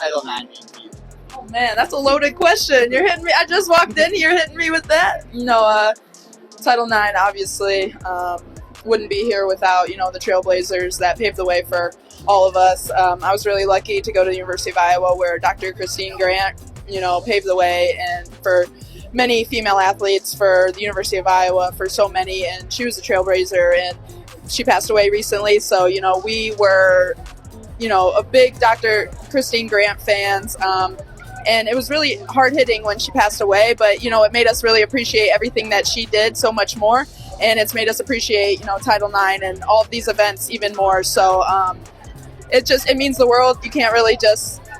Title IX mean to you? Oh man, that's a loaded question. You're hitting me. I just walked in. You're hitting me with that. Title IX obviously wouldn't be here without the trailblazers that paved the way for all of us. I was really lucky to go to the University of Iowa, where Dr. Christine Grant, paved the way, and for many female athletes, for the University of Iowa, for so many, and she was a trailblazer, and she passed away recently. So we were a big Dr. Christine Grant fans. And it was really hard-hitting when she passed away, but, it made us really appreciate everything that she did so much more, and it's made us appreciate, Title IX and all of these events even more. So it means the world.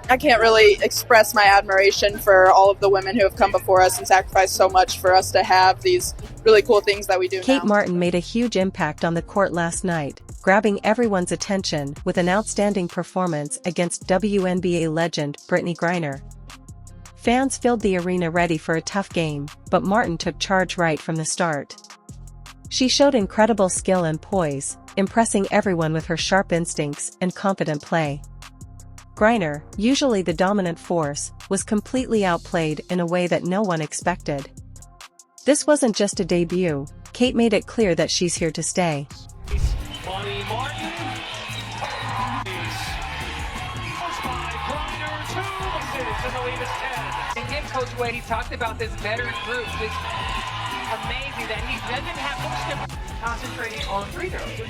I can't really express my admiration for all of the women who have come before us and sacrificed so much for us to have these really cool things that we do now. Kate Martin made a huge impact on the court last night, grabbing everyone's attention with an outstanding performance against WNBA legend Brittney Griner. Fans filled the arena ready for a tough game, but Martin took charge right from the start. She showed incredible skill and poise, impressing everyone with her sharp instincts and confident play. Griner, usually the dominant force, was completely outplayed in a way that no one expected. This wasn't just a debut. Kate made it clear that she's here to stay. And give Coach Wade, he talked about this veteran group. It's amazing that he doesn't have much to concentrate on free throws.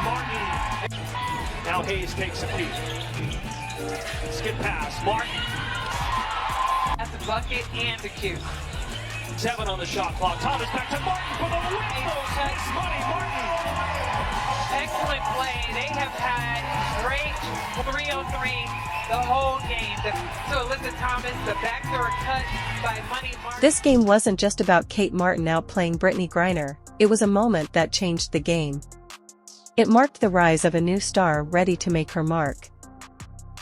Martin. Now Hayes takes a peek. Skip pass. Martin. That's the bucket and the cue. 7 on the shot clock. Thomas back to Martin for the win. Martin. Excellent play. They have had great 3-on-3 the whole game. So Alyssa Thomas, the backdoor cut by Money Martin. This game wasn't just about Kate Martin outplaying Brittney Griner. It was a moment that changed the game. It marked the rise of a new star ready to make her mark.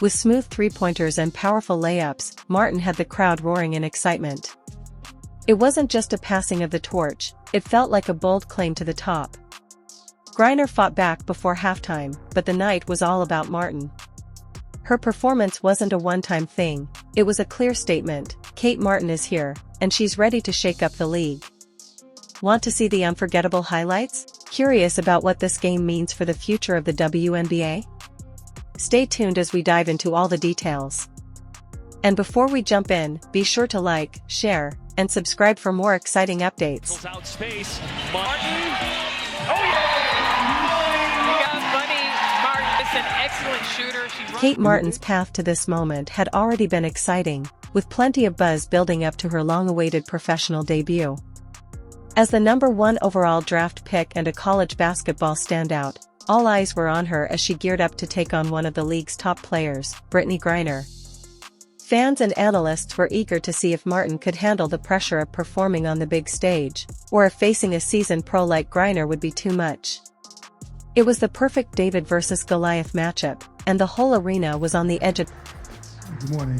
With smooth three-pointers and powerful layups, Martin had the crowd roaring in excitement. It wasn't just a passing of the torch, it felt like a bold claim to the top. Griner fought back before halftime, but the night was all about Martin. Her performance wasn't a one-time thing, it was a clear statement: Kate Martin is here, and she's ready to shake up the league. Want to see the unforgettable highlights? Curious about what this game means for the future of the WNBA? Stay tuned as we dive into all the details. And before we jump in, be sure to like, share, and subscribe for more exciting updates. Out space. Martin. An excellent shooter. Kate Martin's path to this moment had already been exciting, with plenty of buzz building up to her long-awaited professional debut. As the #1 overall draft pick and a college basketball standout, all eyes were on her as she geared up to take on one of the league's top players, Brittney Griner. Fans and analysts were eager to see if Martin could handle the pressure of performing on the big stage, or if facing a seasoned pro like Griner would be too much. It was the perfect David versus Goliath matchup, and the whole arena was on the edge of... Good morning,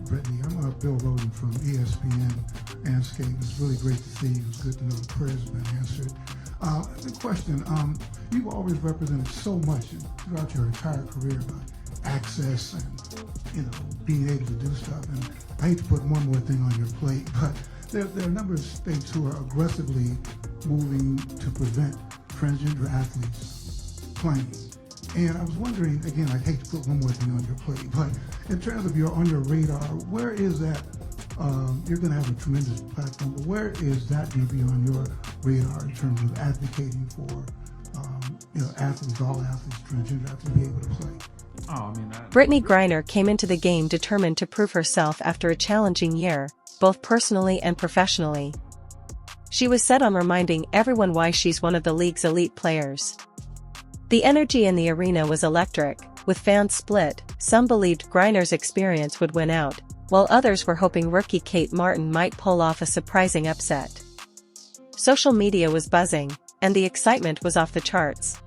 Brittney. I'm Bill Roden from ESPN Landscape. It's really great to see you. It's good to know the prayers have been answered. The question, you've always represented so much throughout your entire career about access and, being able to do stuff. And I hate to put one more thing on your plate, but there are a number of states who are aggressively moving to prevent transgender athletes playing. And I was wondering, again, I hate to put one more thing on your plate, but in terms of on your radar, where is that? You're going to have a tremendous platform, but where is that going to be on your radar in terms of advocating for, athletes, all athletes, transgender athletes, to be able to play? Brittney Griner came into the game determined to prove herself after a challenging year, both personally and professionally. She was set on reminding everyone why she's one of the league's elite players. The energy in the arena was electric, with fans split. Some believed Griner's experience would win out, while others were hoping rookie Kate Martin might pull off a surprising upset. Social media was buzzing, and the excitement was off the charts.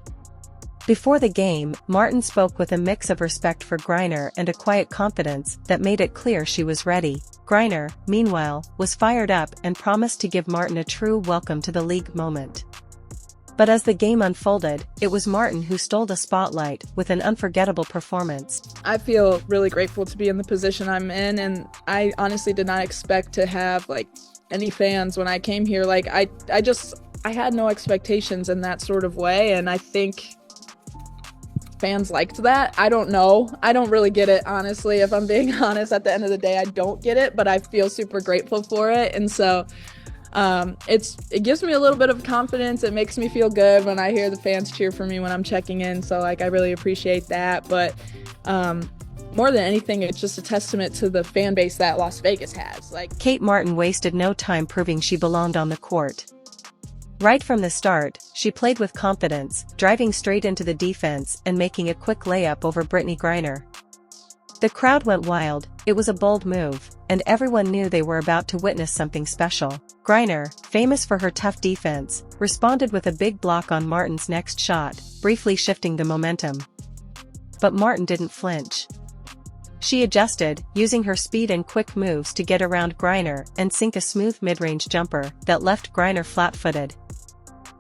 Before the game, Martin spoke with a mix of respect for Griner and a quiet confidence that made it clear she was ready. Griner, meanwhile, was fired up and promised to give Martin a true welcome to the league moment. But as the game unfolded, it was Martin who stole the spotlight with an unforgettable performance. I feel really grateful to be in the position I'm in, and I honestly did not expect to have like any fans when I came here. Like I had no expectations in that sort of way, and I think fans liked that. I don't know. I don't really get it, honestly. If I'm being honest, at the end of the day, I don't get it, but I feel super grateful for it. And so it gives me a little bit of confidence. It makes me feel good when I hear the fans cheer for me when I'm checking in. So like, I really appreciate that. But more than anything, it's just a testament to the fan base that Las Vegas has. Like, Kate Martin wasted no time proving she belonged on the court. Right from the start, she played with confidence, driving straight into the defense and making a quick layup over Brittney Griner. The crowd went wild. It was a bold move, and everyone knew they were about to witness something special. Griner, famous for her tough defense, responded with a big block on Martin's next shot, briefly shifting the momentum. But Martin didn't flinch. She adjusted, using her speed and quick moves to get around Griner and sink a smooth mid-range jumper that left Griner flat-footed.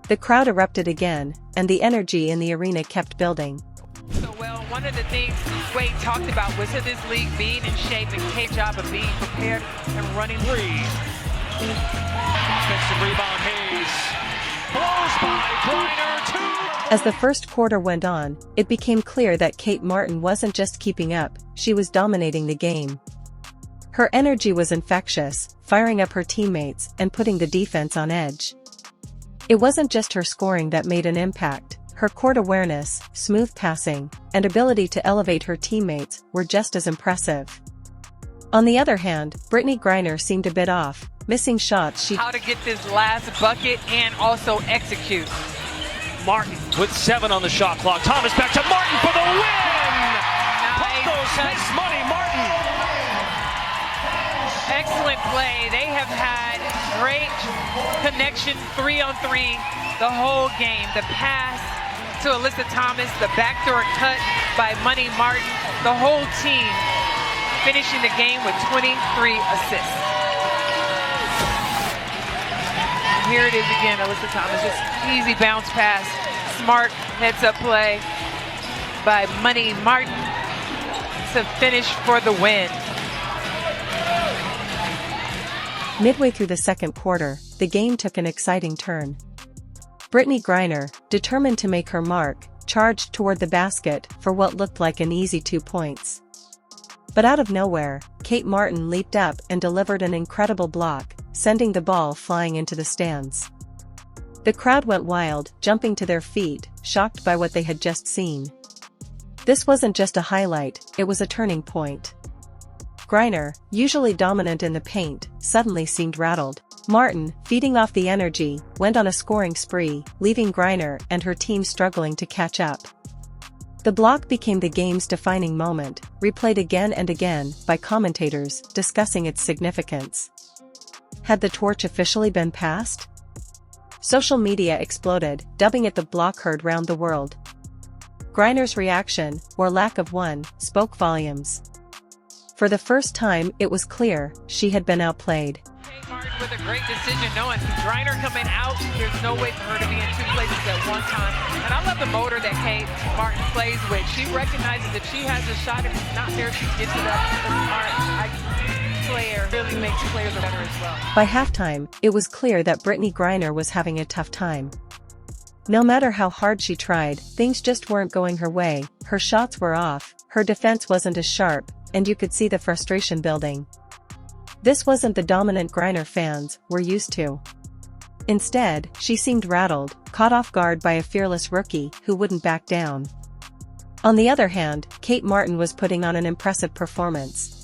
The crowd erupted again, and the energy in the arena kept building. So well, one of the things Wade talked about was in this league being in shape, and Kate's job of being prepared and running. Three. Offensive rebound, Hayes. Blows by Griner, two. As the first quarter went on, it became clear that Kate Martin wasn't just keeping up, she was dominating the game. Her energy was infectious, firing up her teammates and putting the defense on edge. It wasn't just her scoring that made an impact. Her court awareness, smooth passing, and ability to elevate her teammates were just as impressive. On the other hand, Brittney Griner seemed a bit off, missing shots How to get this last bucket and also execute. Martin with 7 on the shot clock. Thomas back to Martin for the win! Broncos face money, Martin! Excellent play. They have had great connection 3-on-3 the whole game. The pass to Alyssa Thomas, the backdoor cut by Money Martin. The whole team finishing the game with 23 assists. Here it is again, Alyssa Thomas, just easy bounce pass, smart heads-up play by Money Martin to finish for the win. Midway through the second quarter, the game took an exciting turn. Brittney Griner, determined to make her mark, charged toward the basket for what looked like an easy 2 points. But out of nowhere, Kate Martin leaped up and delivered an incredible block, sending the ball flying into the stands. The crowd went wild, jumping to their feet, shocked by what they had just seen. This wasn't just a highlight, it was a turning point. Griner, usually dominant in the paint, suddenly seemed rattled. Martin, feeding off the energy, went on a scoring spree, leaving Griner and her team struggling to catch up. The block became the game's defining moment, replayed again and again by commentators discussing its significance. Had the torch officially been passed? Social media exploded, dubbing it the block heard round the world. Griner's reaction, or lack of one, spoke volumes. For the first time, it was clear she had been outplayed. Kate Martin with a great decision, knowing Griner coming out, there's no way for her to be in 2 places at one time. And I love the motor that Kate Martin plays with. She recognizes if she has a shot, if it's not there, she gets it up. Player really makes players better as well. By halftime, it was clear that Brittney Griner was having a tough time. No matter how hard she tried, things just weren't going her way. Her shots were off, her defense wasn't as sharp, and you could see the frustration building. This wasn't the dominant Griner fans were used to. Instead, she seemed rattled, caught off guard by a fearless rookie who wouldn't back down. On the other hand, Kate Martin was putting on an impressive performance.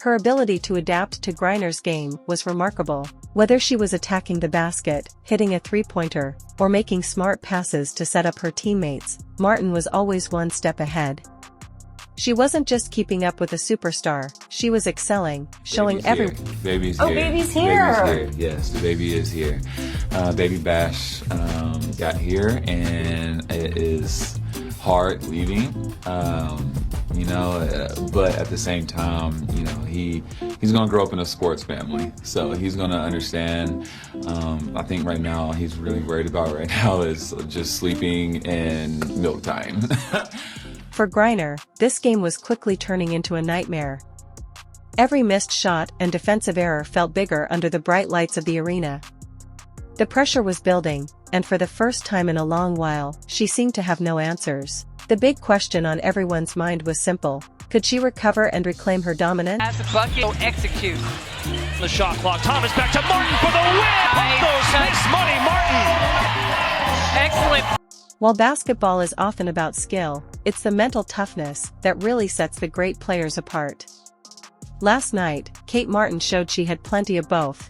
Her ability to adapt to Griner's game was remarkable. Whether she was attacking the basket, hitting a three-pointer, or making smart passes to set up her teammates, Martin was always one step ahead. She wasn't just keeping up with a superstar, she was excelling, showing everyone. Baby's here. here. Baby's here. Baby's here. Yes, the baby is here. Baby Bash got here, and it is hard leaving. But at the same time, he he's gonna grow up in a sports family, so he's gonna understand. I think right now he's really worried about right now is just sleeping and milk time. For Griner, this game was quickly turning into a nightmare. Every missed shot and defensive error felt bigger under the bright lights of the arena. The pressure was building, and for the first time in a long while, she seemed to have no answers. The big question on everyone's mind was simple: could she recover and reclaim her dominance? As a bucket, execute. The shot clock. Thomas back to Martin for the win. Pump those Miss Money, Martin. Excellent. While basketball is often about skill, it's the mental toughness that really sets the great players apart. Last night, Kate Martin showed she had plenty of both.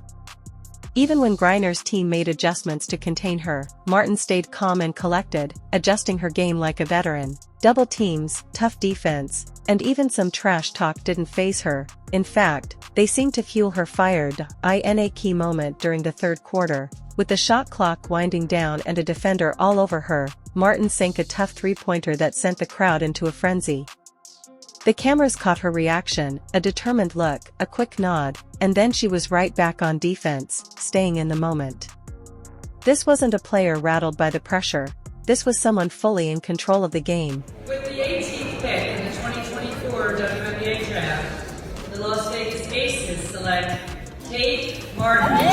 Even when Griner's team made adjustments to contain her, Martin stayed calm and collected, adjusting her game like a veteran. Double teams, tough defense, and even some trash talk didn't faze her. In fact, they seemed to fuel her fire. In a key moment during the third quarter, with the shot clock winding down and a defender all over her, Martin sank a tough three-pointer that sent the crowd into a frenzy. The cameras caught her reaction, a determined look, a quick nod, and then she was right back on defense, staying in the moment. This wasn't a player rattled by the pressure. This was someone fully in control of the game. With the 18th pick in the 2024 WNBA draft, the Las Vegas Aces select Kate Martin.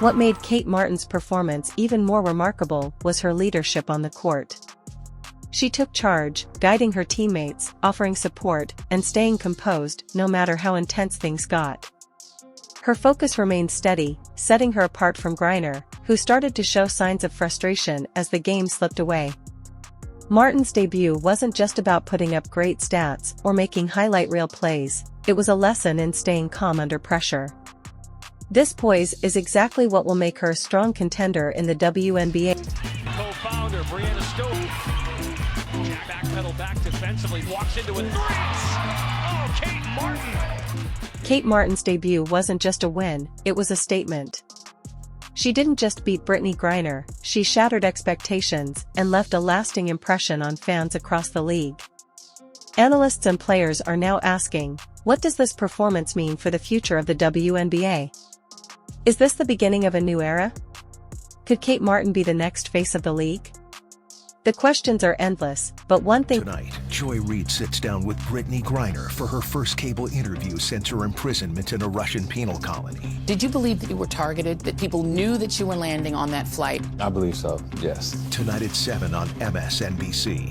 What made Kate Martin's performance even more remarkable was her leadership on the court. She took charge, guiding her teammates, offering support, and staying composed no matter how intense things got. Her focus remained steady, setting her apart from Griner, who started to show signs of frustration as the game slipped away. Martin's debut wasn't just about putting up great stats or making highlight reel plays, it was a lesson in staying calm under pressure. This poise is exactly what will make her a strong contender in the WNBA. Co-founder Brianna Stokes. Backpedal back defensively, walks into a three. Oh, Kate Martin. Kate Martin's debut wasn't just a win, it was a statement. She didn't just beat Brittney Griner, she shattered expectations and left a lasting impression on fans across the league. Analysts and players are now asking, what does this performance mean for the future of the WNBA? Is this the beginning of a new era? Could Kate Martin be the next face of the league? The questions are endless, but one thing... Tonight, Joy Reid sits down with Brittney Griner for her first cable interview since her imprisonment in a Russian penal colony. Did you believe that you were targeted, that people knew that you were landing on that flight? I believe so, yes. Tonight at 7 on MSNBC.